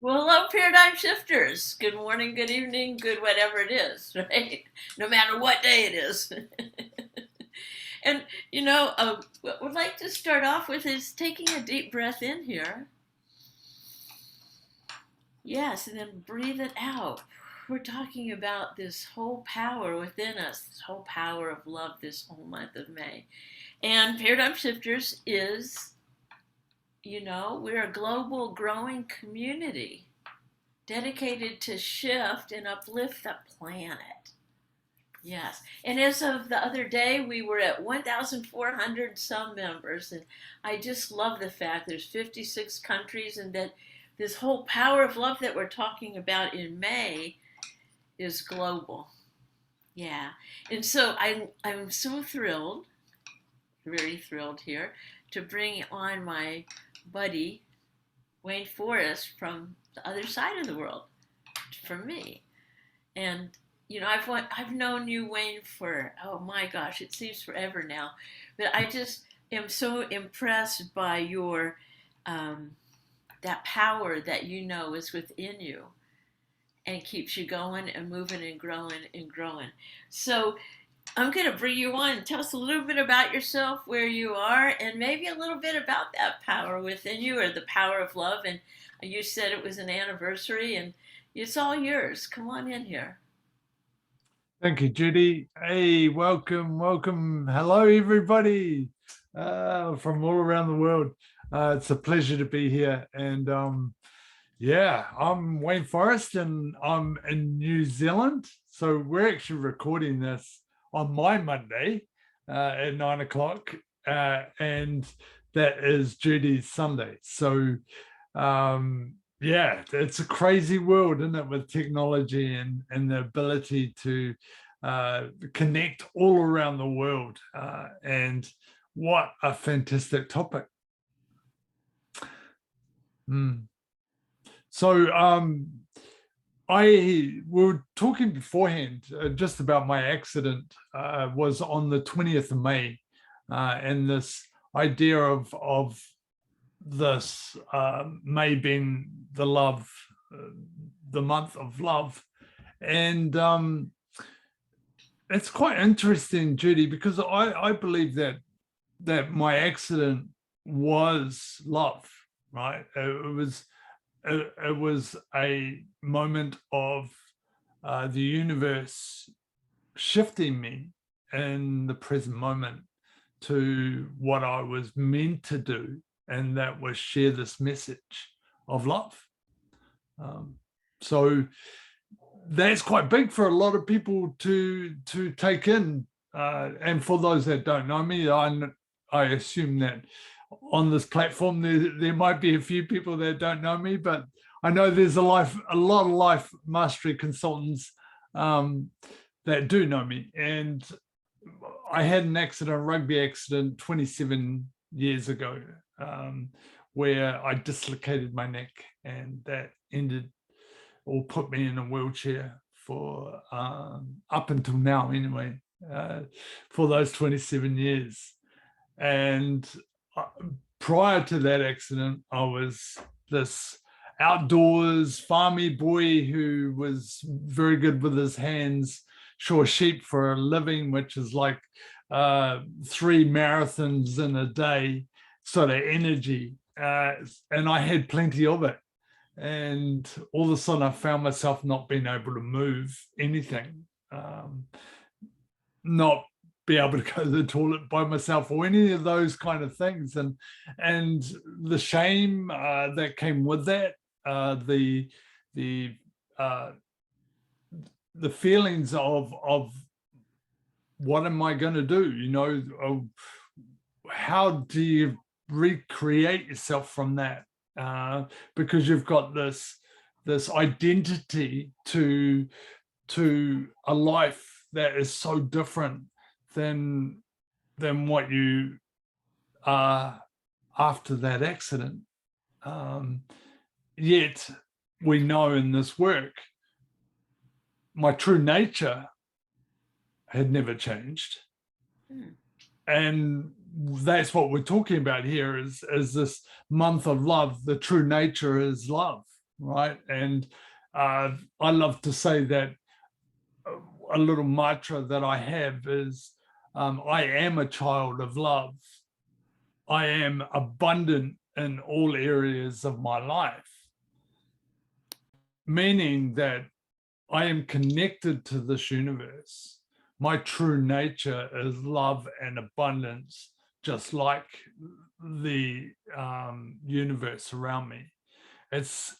Well, hello, paradigm shifters. Good morning, good evening, good whatever it is, right? No matter what day it is. And, what we'd like to start off with is taking a deep breath in here. Yes, and then breathe it out. We're talking about this whole power within us, this whole power of love this whole month of May. And Paradigm Shifters is, we're a global growing community dedicated to shift and uplift the planet. Yes. And as of the other day, we were at 1,400 some members. And I just love the fact there's 56 countries and that this whole power of love that we're talking about in May is global. Yeah. And so I'm so thrilled, very thrilled here, to bring on my buddy, Wayne Forrest, from the other side of the world for me. And I've known you, Wayne, for oh my gosh, it seems forever now. But I just am so impressed by your that power that is within you and keeps you going and moving and growing and growing. So I'm going to bring you on. Tell us a little bit about yourself, where you are, and maybe a little bit about that power within you or the power of love. And you said it was an anniversary, and it's all yours. Come on in here. Thank you, Judy. Hey, welcome, welcome. Hello, everybody from all around the world. It's a pleasure to be here. And yeah, I'm Wayne Forrest and I'm in New Zealand. So we're actually recording this on my Monday at 9 o'clock. And that is Judy's Sunday. So yeah, it's a crazy world, isn't it, with technology and the ability to connect all around the world. And what a fantastic topic. So we were talking beforehand just about my accident was on the 20th of May. And this idea of this May being the month of love. And it's quite interesting, Judy, because I believe that my accident was love, right? It was a moment of the universe shifting me in the present moment to what I was meant to do, and that was share this message of love. So that's quite big for a lot of people to take in. And for those that don't know me, I assume that on this platform there might be a few people that don't know me, but I know there's a lot of life mastery consultants that do know me. And I had an accident, a rugby accident 27 years ago, where I dislocated my neck, and that ended or put me in a wheelchair for up until now anyway, for those 27 years. And prior to that accident, I was this outdoors farmy boy who was very good with his hands, shore sheep for a living, which is like 3 marathons in a day sort of energy. And I had plenty of it. And all of a sudden I found myself not being able to move anything, not be able to go to the toilet by myself or any of those kind of things. And the shame that came with that, the feelings of what am I going to do? How do you recreate yourself from that? Because you've got this identity to a life that is so different than what you are after that accident. Yet we know in this work, my true nature had never changed. And that's what we're talking about here is this month of love. The true nature is love. right? And I love to say that a little mantra that I have is, I am a child of love. I am abundant in all areas of my life, meaning that I am connected to this universe. My true nature is love and abundance, just like the universe around me. It's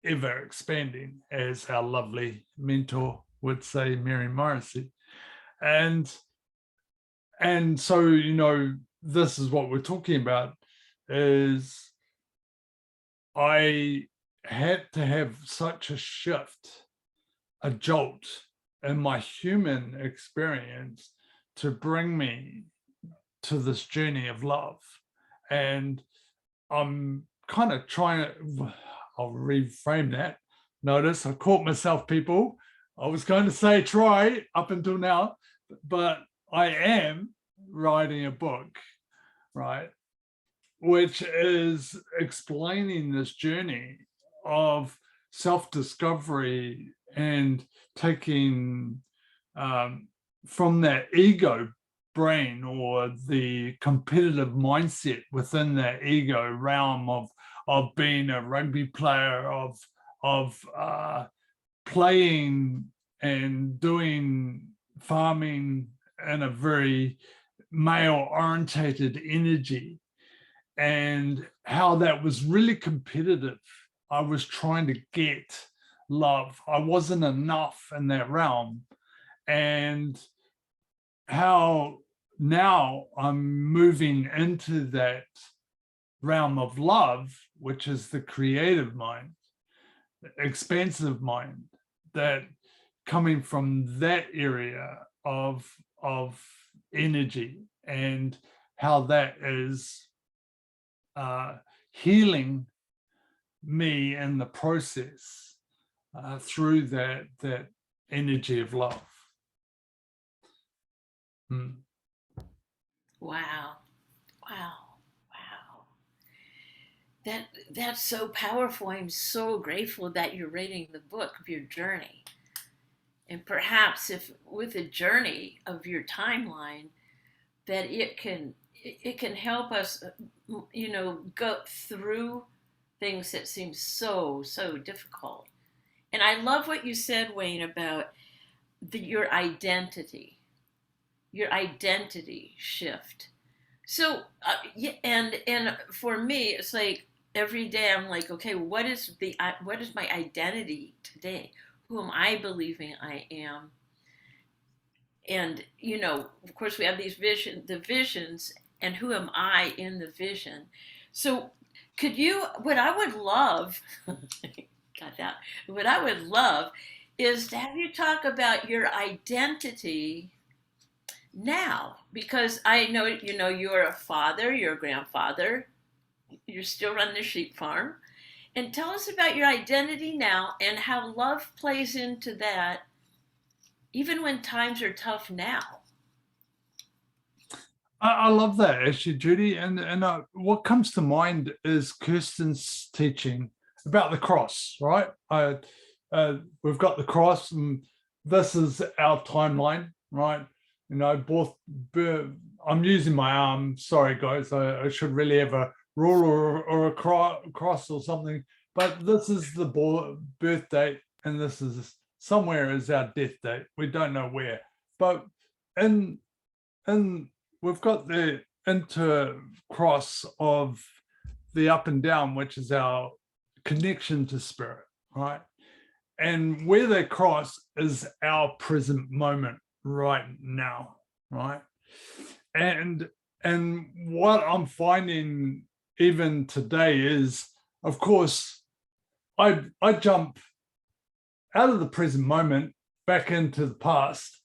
ever expanding, as our lovely mentor would say, Mary Morrissey. And so, this is what we're talking about, is I had to have such a shift, a jolt in my human experience to bring me to this journey of love. And I'm kind of trying to, I'll reframe that. Notice I caught myself, people. I was going to say try up until now, but I am writing a book, right? Which is explaining this journey of self-discovery and taking from that ego brain, or the competitive mindset within that ego realm of being a rugby player, of playing and doing farming in a very male orientated energy, and how that was really competitive. I was trying to get love. I wasn't enough in that realm. And how now I'm moving into that realm of love, which is the creative mind, the expansive mind, that coming from that area of energy, and how that is healing me in the process, through that energy of love. Wow. Wow. Wow. That's so powerful. I'm so grateful that you're reading the book of your journey. And perhaps if with a journey of your timeline, that it can help us, go through things that seem so difficult. And I love what you said, Wayne, about your identity shift. So yeah, and for me, it's like every day I'm like, okay, what is my identity today? Who am I believing I am? And of course, we have the visions, and who am I in the vision? So, could you? What I would love, got that? What I would love is to have you talk about your identity now, because I know you're a father, you're a grandfather, you're still running a sheep farm, and tell us about your identity now and how love plays into that, even when times are tough now. I love that, actually, Judy. And what comes to mind is Kirsten's teaching about the cross, right? We've got the cross, and this is our timeline, right? Both. I'm using my arm. Sorry, guys. I should really have a ruler or a cross or something. But this is the birth date, and this is somewhere is our death date. We don't know where, but in we've got the intercross of the up and down, which is our connection to spirit, right? And where they cross is our present moment right now, right? And what I'm finding even today is, of course, I jump out of the present moment back into the past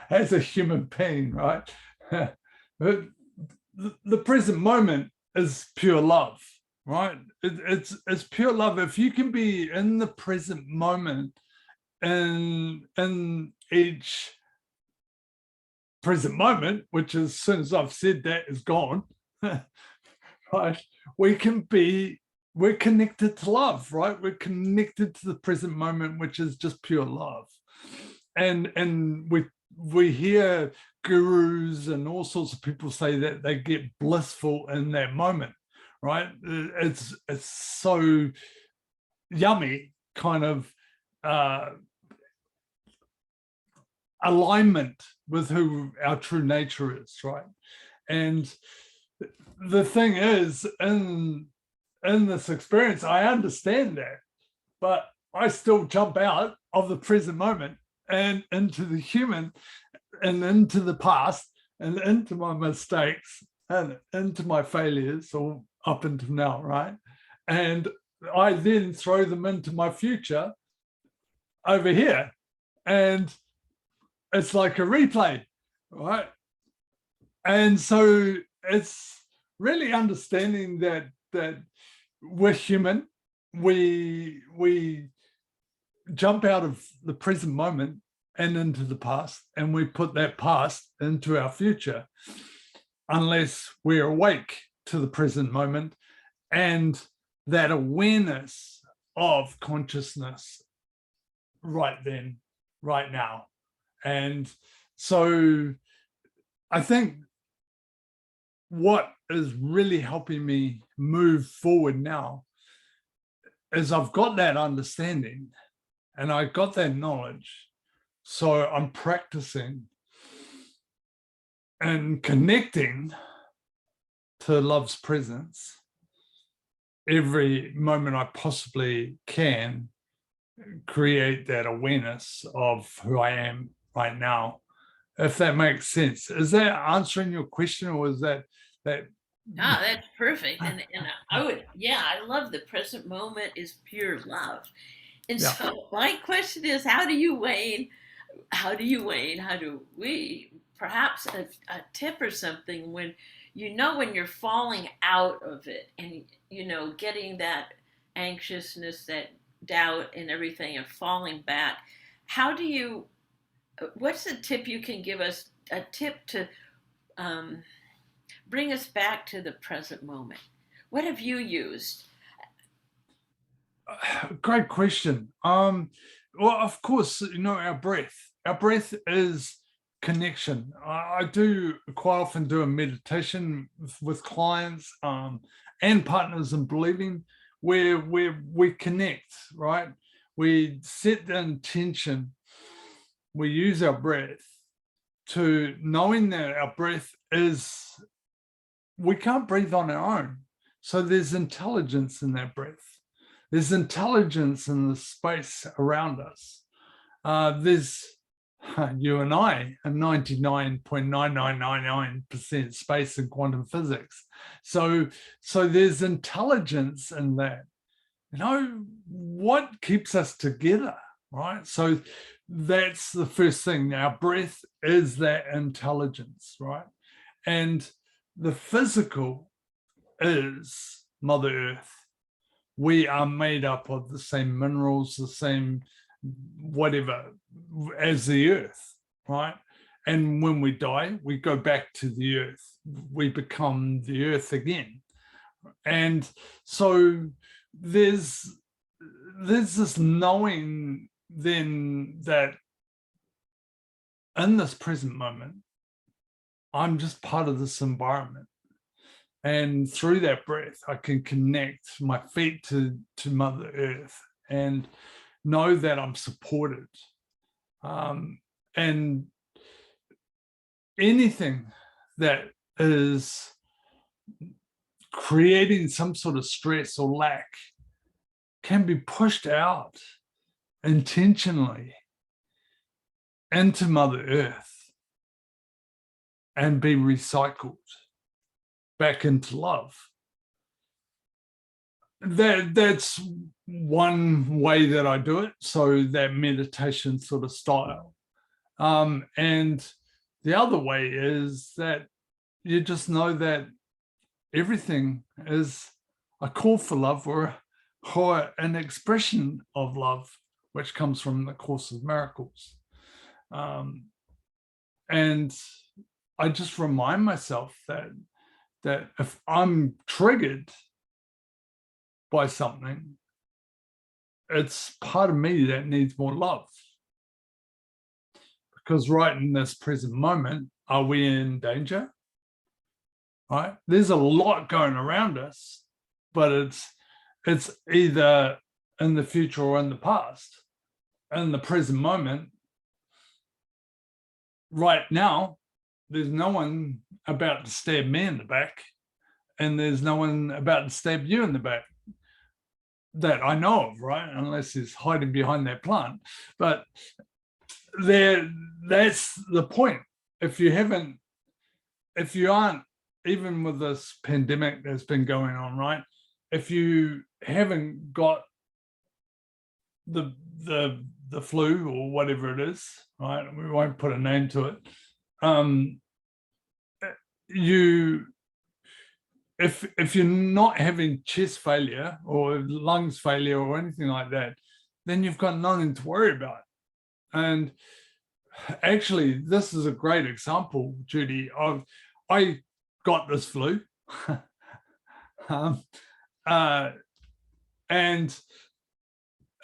as a human being, right? The present moment is pure love, right? It's pure love. If you can be in the present moment, in each present moment, which is, as soon as I've said that, is gone, right? We can be we're connected to love, right? We're connected to the present moment, which is just pure love. And we hear gurus and all sorts of people say that they get blissful in that moment, right? It's so yummy kind of alignment with who our true nature is, right? And the thing is, in this experience, I understand that, but I still jump out of the present moment and into the human and into the past and into my mistakes and into my failures or up until now, right? And I then throw them into my future over here. And it's like a replay, right? And so it's really understanding that we're human. We jump out of the present moment and into the past, and we put that past into our future, unless we're awake to the present moment and that awareness of consciousness right then, right now. And so I think what is really helping me move forward now is I've got that understanding and I got that knowledge. So I'm practicing and connecting to love's presence every moment I possibly can, create that awareness of who I am right now, if that makes sense. Is that answering your question, or is that Ah, that's perfect. And I would, yeah, I love the present moment is pure love. And yeah. so my question is, how do we, perhaps a tip or something when when you're falling out of it and getting that anxiousness, that doubt and everything and falling back. How do you what's a tip you can give us, a tip to um, bring us back to the present moment? What have you used? Great question. Well, of course, our breath is connection. I do quite often do a meditation with clients and partners in believing, where we connect, right? We set the intention, we use our breath to knowing that our breath is, we can't breathe on our own. So there's intelligence in that breath. There's intelligence in the space around us. There's you and I are 99.9999% space in quantum physics. So there's intelligence in that. What keeps us together, right? So that's the first thing. Our breath is that intelligence, right? And the physical is Mother Earth. We are made up of the same minerals, the same whatever as the earth, right? And when we die, we go back to the earth. We become the earth again. And so there's this knowing then that in this present moment, I'm just part of this environment. And through that breath, I can connect my feet to Mother Earth and know that I'm supported. And anything that is creating some sort of stress or lack can be pushed out intentionally into Mother Earth and be recycled back into love. That's one way that I do it. So that meditation sort of style. And the other way is that you just know that everything is a call for love, or an expression of love, which comes from the Course of Miracles. And I just remind myself that if I'm triggered by something, it's part of me that needs more love. Because right in this present moment, are we in danger? Right? There's a lot going around us, but it's either in the future or in the past. In the present moment, right now, there's no one about to stab me in the back, and there's no one about to stab you in the back that I know of, right? Unless he's hiding behind that plant. But that's the point. If you aren't, even with this pandemic that's been going on, right? If you haven't got the flu or whatever it is, right? We won't put a name to it. If you're not having chest failure or lungs failure or anything like that, then you've got nothing to worry about. And actually, this is a great example, Judy, of I got this flu. And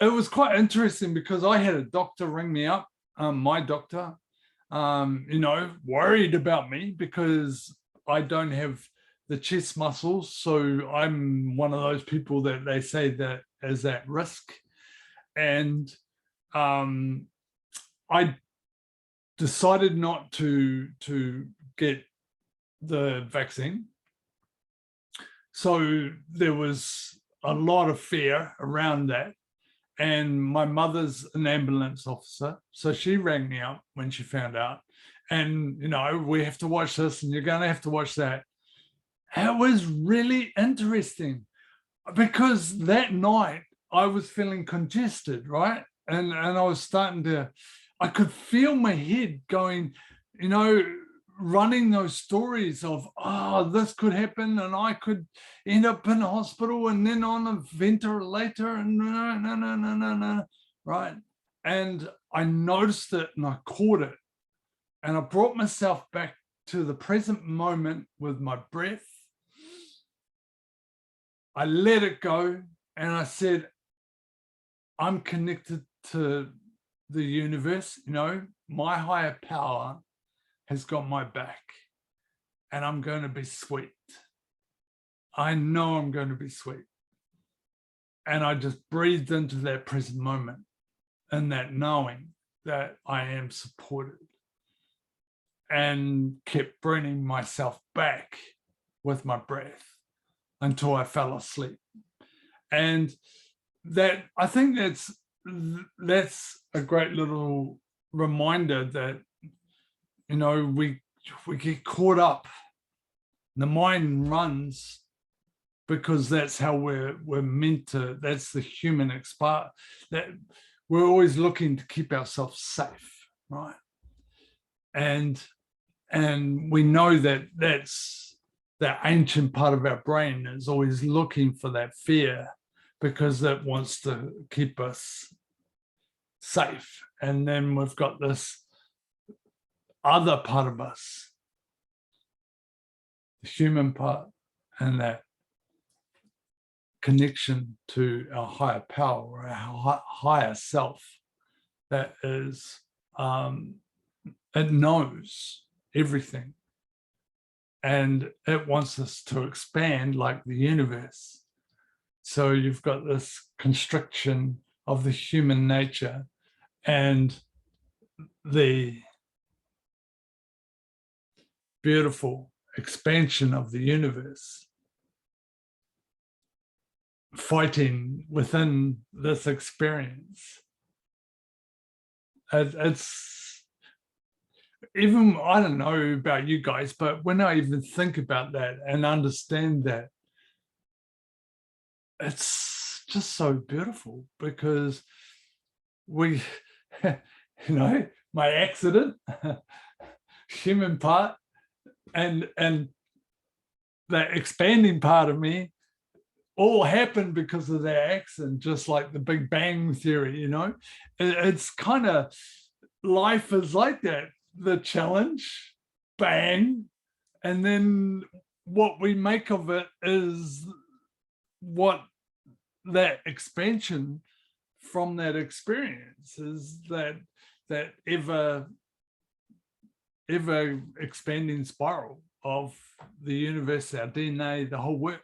it was quite interesting because I had a doctor ring me up, my doctor, worried about me because I don't have the chest muscles. So I'm one of those people that they say that is at risk. And I decided not to get the vaccine. So there was a lot of fear around that. And my mother's an ambulance officer, so she rang me up when she found out. And, we have to watch this and you're going to have to watch that. It was really interesting because that night I was feeling congested, right? And I was I could feel my head going, running those stories of, this could happen and I could end up in a hospital and then on a ventilator and no, right? And I noticed it and I caught it. And I brought myself back to the present moment with my breath. I let it go and I said, I'm connected to the universe, my higher power has got my back and I'm going to be sweet. I know I'm going to be sweet. And I just breathed into that present moment and that knowing that I am supported and kept bringing myself back with my breath until I fell asleep. And that, I think that's a great little reminder that, we get caught up. The mind runs because that's how we're meant to, that's the human expert, that we're always looking to keep ourselves safe, right? And we know that that's that ancient part of our brain is always looking for that fear because it wants to keep us safe. And then we've got this other part of us, the human part, and that connection to our higher power or our higher self that is, it knows everything and it wants us to expand like the universe. So you've got this constriction of the human nature and the beautiful expansion of the universe fighting within this experience. It's even, I don't know about you guys, but when I even think about that and understand that, it's just so beautiful because we, my accident, human part, and that expanding part of me all happened because of that accident, just like the Big Bang Theory, It's kind of, life is like that, the challenge, bang, and then what we make of it is what that expansion from that experience is that ever expanding spiral of the universe, our DNA, the whole works.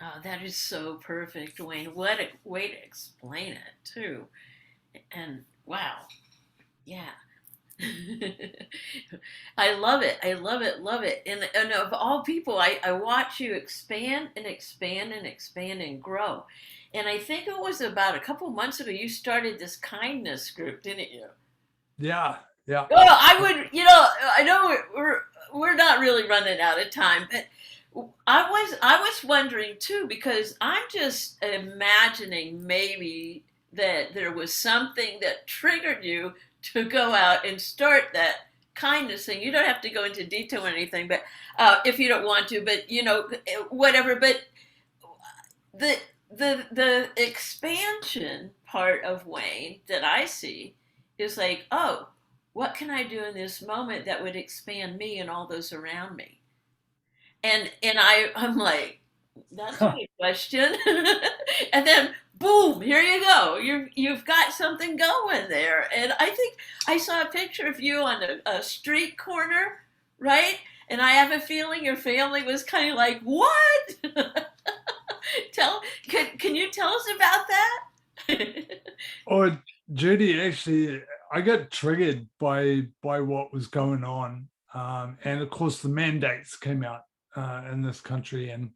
Oh, that is so perfect, Wayne. What a way to explain it, too. And wow, yeah. I love it. I love it. Love it. And of all people, I watch you expand and expand and expand and grow. And I think it was about a couple months ago you started this kindness group, didn't you? Yeah, yeah. Well, I would, I know we're not really running out of time, but I was wondering too because I'm just imagining maybe that there was something that triggered you to go out and start that kindness thing. You don't have to go into detail or anything, but if you don't want to, but whatever. But the the expansion part of Wayne that I see is like, oh, what can I do in this moment that would expand me and all those around me? And I'm like, that's a good question. And then boom, here you go. You've got something going there. And I think I saw a picture of you on a street corner, right? And I have a feeling your family was kind of like, what? Can you tell us about that? Or Judy, actually, I got triggered by what was going on, and of course the mandates came out in this country, and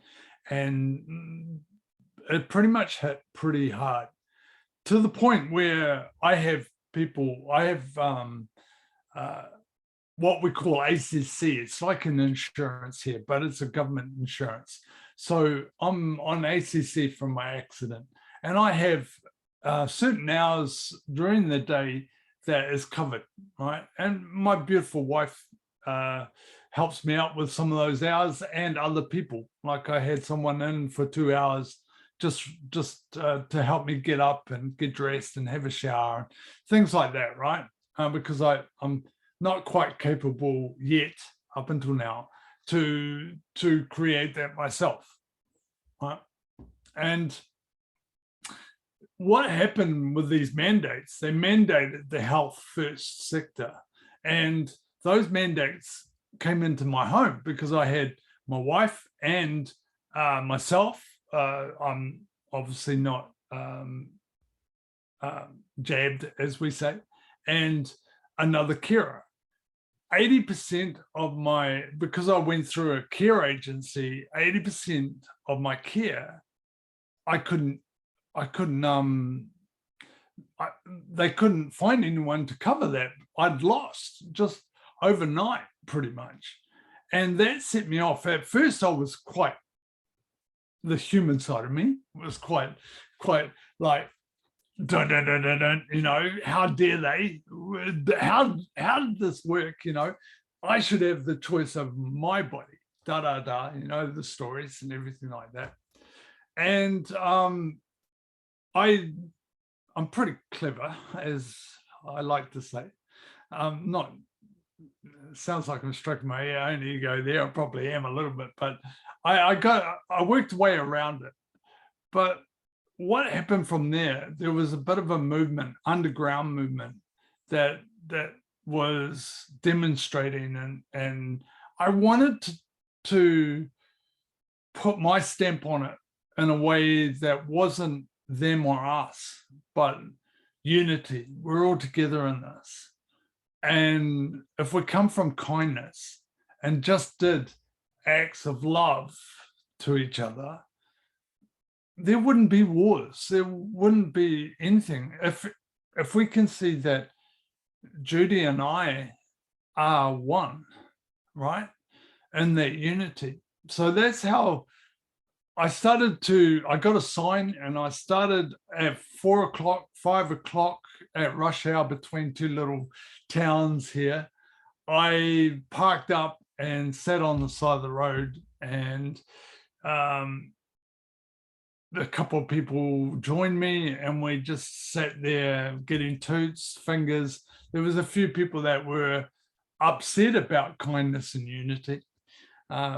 it pretty much hit pretty hard to the point where I have uh, what we call ACC. It's like an insurance here, but it's a government insurance. So I'm on ACC from my accident, and I have certain hours during the day that is covered, right? And my beautiful wife helps me out with some of those hours, and other people. Like I had someone in for 2 hours just to help me get up and get dressed and have a shower, things like that, right? Because I'm not quite capable yet up until now to create that myself, right? And what happened with these mandates, they mandated the health first sector, and those mandates came into my home because I had my wife and myself. I'm obviously not jabbed, as we say, and another carer. 80% of my, because I went through a care agency, 80% of my care, I couldn't, they couldn't find anyone to cover that. I'd lost just overnight, pretty much. And that set me off. At first, I was quite, the human side of me was quite like, dun, dun, dun, dun, dun, how dare they? How did this work? I should have the choice of my body, da da da, the stories and everything like that. And I'm pretty clever, as I like to say. Not sounds like I'm stroking my own ego there. I probably am a little bit, but I worked way around it. But what happened from there? There was a bit of a movement, underground movement, that was demonstrating, and I wanted to put my stamp on it in a way that wasn't them or us, but unity. We're all together in this. And if we come from kindness and just did acts of love to each other, there wouldn't be wars. There wouldn't be anything. If we can see that Judy and I are one, right? And that unity. So that's how I got a sign, and I started at 4 o'clock, 5 o'clock at rush hour between two little towns here. I parked up and sat on the side of the road, and a couple of people joined me, and we just sat there getting toots, fingers. There was a few people that were upset about kindness and unity,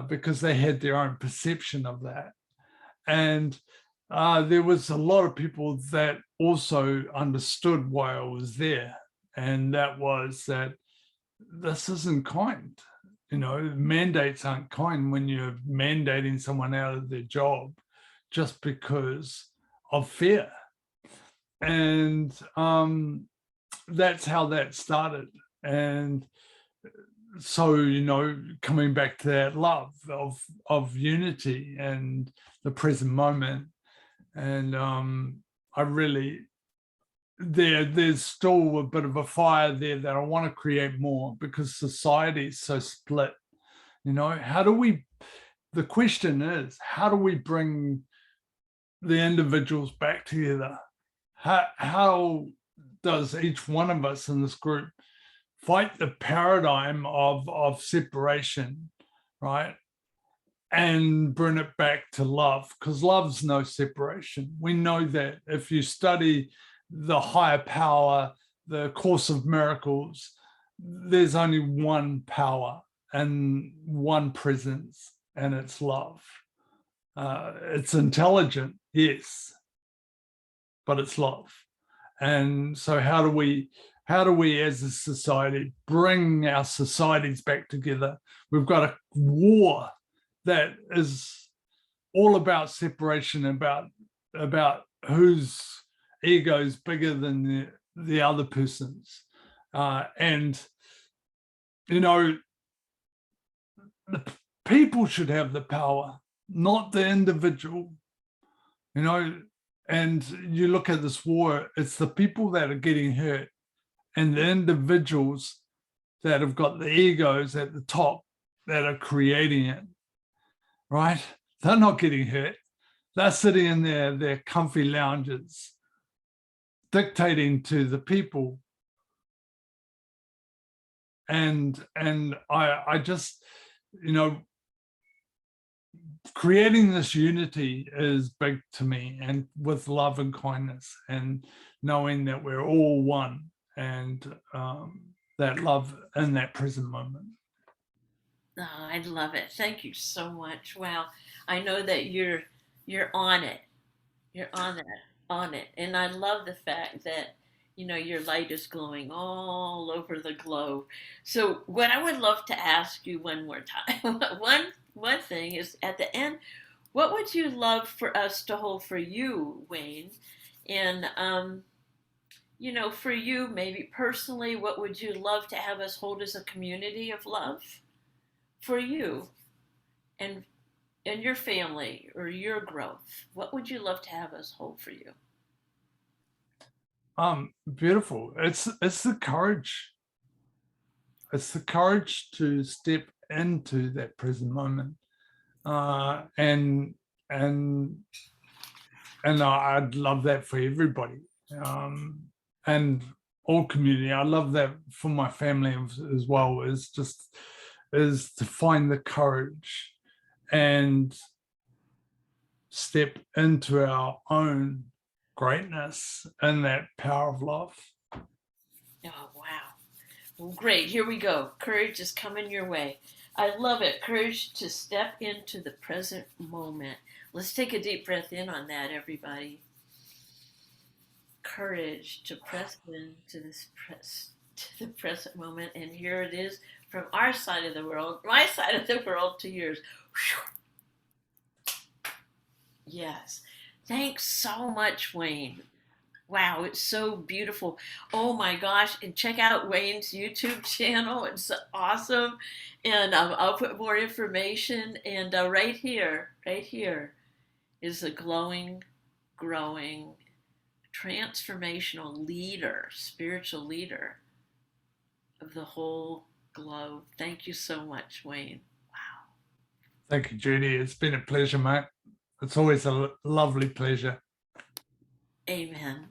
because they had their own perception of that. And there was a lot of people that also understood why I was there. And that was that this isn't kind. Mandates aren't kind when you're mandating someone out of their job just because of fear. And that's how that started. And so, coming back to that love of unity and the present moment. And I really, there's still a bit of a fire there that I want to create more, because society is so split. The question is, how do we bring the individuals back together? How does each one of us in this group fight the paradigm of separation, right? And bring it back to love, because love's no separation. We know that if you study the higher power, the Course of Miracles, there's only one power and one presence, and it's love. It's intelligent, yes, but it's love. And so how do we as a society bring our societies back together? We've got a war that is all about separation, about whose ego is bigger than the other person's. And the people should have the power, not the individual. And you look at this war, it's the people that are getting hurt, and the individuals that have got the egos at the top that are creating it, right? They're not getting hurt. They're sitting in their comfy lounges, dictating to the people. And I just, creating this unity is big to me, and with love and kindness, and knowing that we're all one, and that love in that present moment. Oh, I love it. Thank you so much. Wow. I know that you're on it. You're on it. And I love the fact that your light is glowing all over the globe. So what I would love to ask you one more time, one thing is, at the end, what would you love for us to hold for you, Wayne? And for you, maybe personally, what would you love to have us hold as a community of love for you and your family or your growth? What would you love to have us hold for you? Beautiful. It's the courage. It's the courage to step into that present moment. And I'd love that for everybody, and all community. I love that for my family as well. Is to find the courage and step into our own greatness and that power of love. Oh, wow. Well, great. Here we go. Courage is coming your way. I love it. Courage to step into the present moment. Let's take a deep breath in on that, everybody. Courage to press into to the present moment. And here it is from our side of the world, my side of the world, to yours. Yes. Thanks so much, Wayne. Wow, it's so beautiful. Oh my gosh. And check out Wayne's YouTube channel. It's awesome. And I'll put more information. And right here is a glowing, growing, transformational leader, spiritual leader of the whole globe. Thank you so much, Wayne. Wow. Thank you, Judy. It's been a pleasure, mate. It's always a lovely pleasure. Amen.